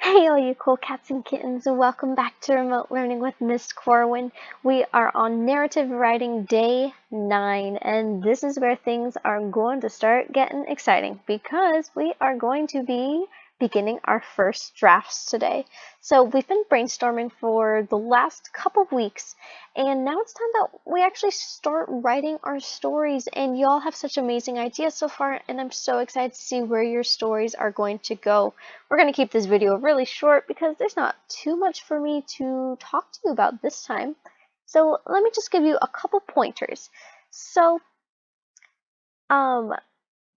Hey all you cool cats and kittens, and welcome back to Remote Learning with Miss Corwin. We are on narrative writing day 9, and this is where things are going to start getting exciting because we are going to be beginning our first drafts today. So we've been brainstorming for the last couple of weeks, and now it's time that we actually start writing our stories, and y'all have such amazing ideas so far, and I'm so excited to see where your stories are going to go. We're going to keep this video really short because there's not too much for me to talk to you about this time. So let me just give you a couple pointers. So,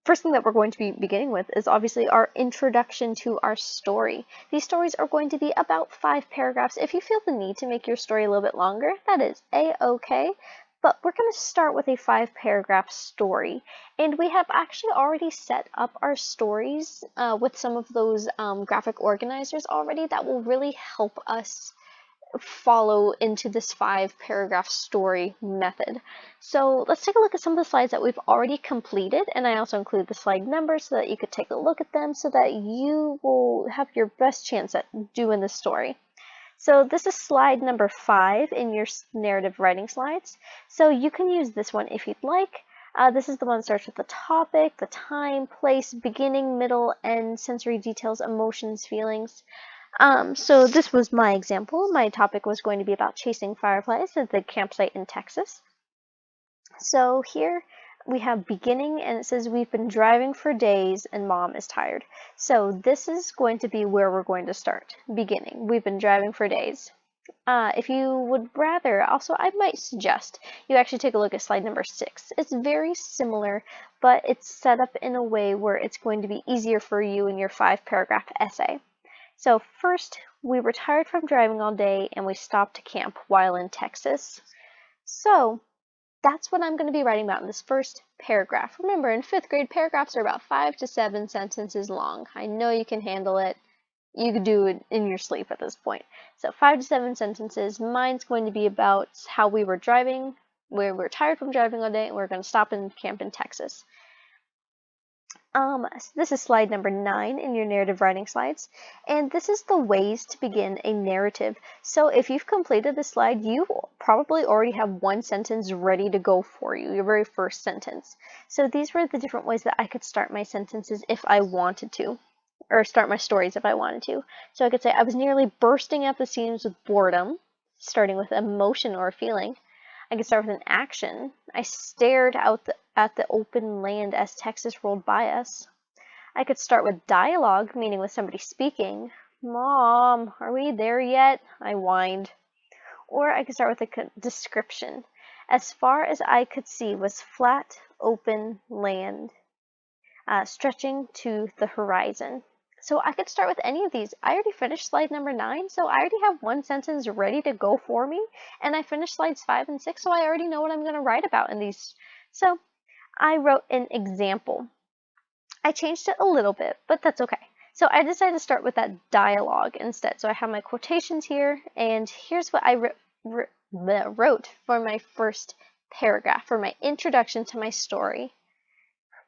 first thing that we're going to be beginning with is obviously our introduction to our story. These stories are going to be about 5 paragraphs. If you feel the need to make your story a little bit longer, that is a-okay. But we're going to start with a 5-paragraph story. And we have actually already set up our stories with some of those graphic organizers already that will really help us follow into this 5-paragraph story method. So let's take a look at some of the slides that we've already completed, and I also include the slide numbers so that you could take a look at them so that you will have your best chance at doing the story. So this is slide number 5 in your narrative writing slides. So you can use this one if you'd like. This is the one that starts with the topic, the time, place, beginning, middle, end, sensory details, emotions, feelings. So this was my example. My topic was going to be about chasing fireflies at the campsite in Texas. So here we have beginning, and it says we've been driving for days and mom is tired. So this is going to be where we're going to start. Beginning. We've been driving for days. If you would rather, also I might suggest you actually take a look at slide number 6. It's very similar, but it's set up in a way where it's going to be easier for you in your 5-paragraph essay. So first, we were tired from driving all day and we stopped to camp while in Texas. So that's what I'm going to be writing about in this first paragraph. Remember, in 5th grade, paragraphs are about 5 to 7 sentences long. I know you can handle it. You could do it in your sleep at this point. So 5 to 7 sentences. Mine's going to be about how we were driving, where we were tired from driving all day, and we're going to stop and camp in Texas. This is slide number 9 in your narrative writing slides, and this is the ways to begin a narrative. So if you've completed this slide, you probably already have one sentence ready to go for you, your very first sentence. So these were the different ways that I could start my sentences if I wanted to, or start my stories if I wanted to. So I could say, I was nearly bursting at the seams with boredom, starting with emotion or feeling. I could start with an action. I stared out at the open land as Texas rolled by us. I could start with dialogue, meaning with somebody speaking. Mom, are we there yet? I whined. Or I could start with a description. As far as I could see was flat, open land, stretching to the horizon. So I could start with any of these. I already finished slide number 9, so I already have one sentence ready to go for me, and I finished slides 5 and 6, so I already know what I'm going to write about in these. So I wrote an example. I changed it a little bit, but that's okay. So I decided to start with that dialogue instead. So I have my quotations here, and here's what I wrote for my first paragraph, for my introduction to my story.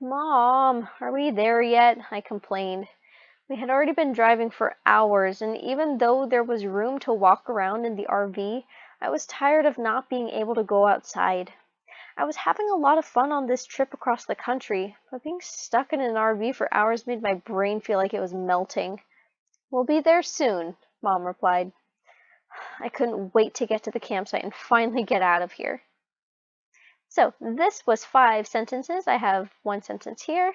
Mom, are we there yet? I complained. We had already been driving for hours, and even though there was room to walk around in the RV, I was tired of not being able to go outside. I was having a lot of fun on this trip across the country, but being stuck in an RV for hours made my brain feel like it was melting. We'll be there soon, Mom replied. I couldn't wait to get to the campsite and finally get out of here. So this was 5 sentences. I have one sentence here.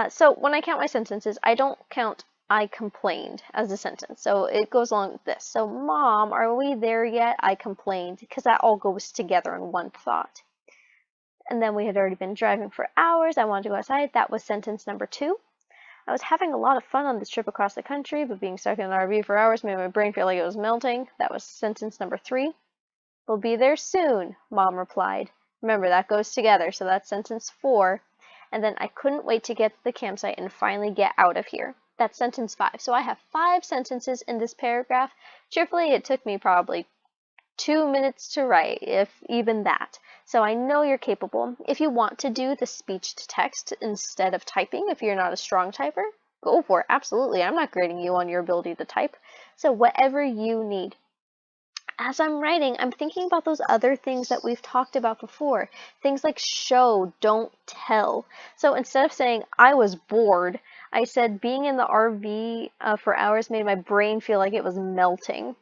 So when I count my sentences, I don't count I complained as a sentence. So it goes along with this. So, Mom, are we there yet? I complained, because that all goes together in one thought. And then we had already been driving for hours. I wanted to go outside. That was sentence number 2. I was having a lot of fun on this trip across the country, but being stuck in an RV for hours made my brain feel like it was melting. That was sentence number 3. We'll be there soon, Mom replied. Remember, that goes together, so that's sentence 4. And then I couldn't wait to get to the campsite and finally get out of here. That's sentence 5. So I have 5 sentences in this paragraph. Truthfully, it took me probably 2 minutes to write, if even that. So I know you're capable. If you want to do the speech to text instead of typing, if you're not a strong typer, go for it. Absolutely. I'm not grading you on your ability to type. So whatever you need. As I'm writing, I'm thinking about those other things that we've talked about before. Things like show, don't tell. So instead of saying, I was bored, I said being in the RV for hours made my brain feel like it was melting.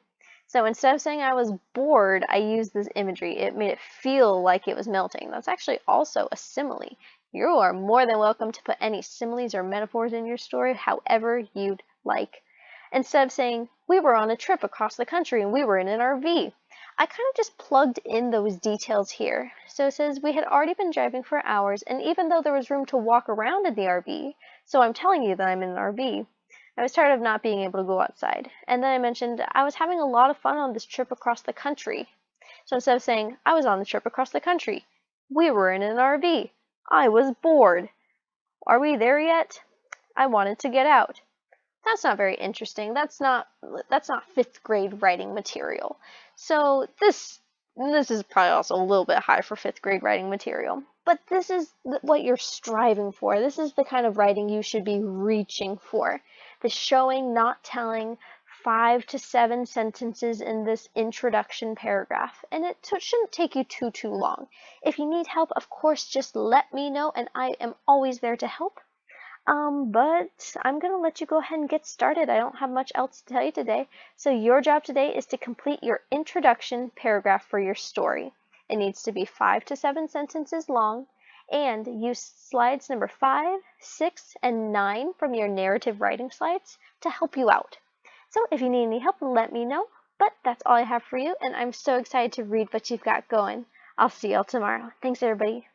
So instead of saying I was bored, I used this imagery. It made it feel like it was melting. That's actually also a simile. You are more than welcome to put any similes or metaphors in your story however you'd like. Instead of saying, we were on a trip across the country and we were in an RV, I kind of just plugged in those details here. So it says, we had already been driving for hours, and even though there was room to walk around in the RV, so I'm telling you that I'm in an RV, I was tired of not being able to go outside. And then I mentioned I was having a lot of fun on this trip across the country. So instead of saying, I was on the trip across the country, we were in an RV. I was bored. Are we there yet? I wanted to get out. That's not very interesting. That's not fifth grade writing material. So this is probably also a little bit high for fifth grade writing material. But this is what you're striving for. This is the kind of writing you should be reaching for. The showing, not telling, 5 to 7 sentences in this introduction paragraph. And it shouldn't take you too long. If you need help, of course, just let me know, and I am always there to help. But I'm going to let you go ahead and get started. I don't have much else to tell you today. So your job today is to complete your introduction paragraph for your story. It needs to be 5 to 7 sentences long, and use slides number 5, 6, and 9 from your narrative writing slides to help you out. So if you need any help, let me know. But that's all I have for you, and I'm so excited to read what you've got going. I'll see y'all tomorrow. Thanks, everybody.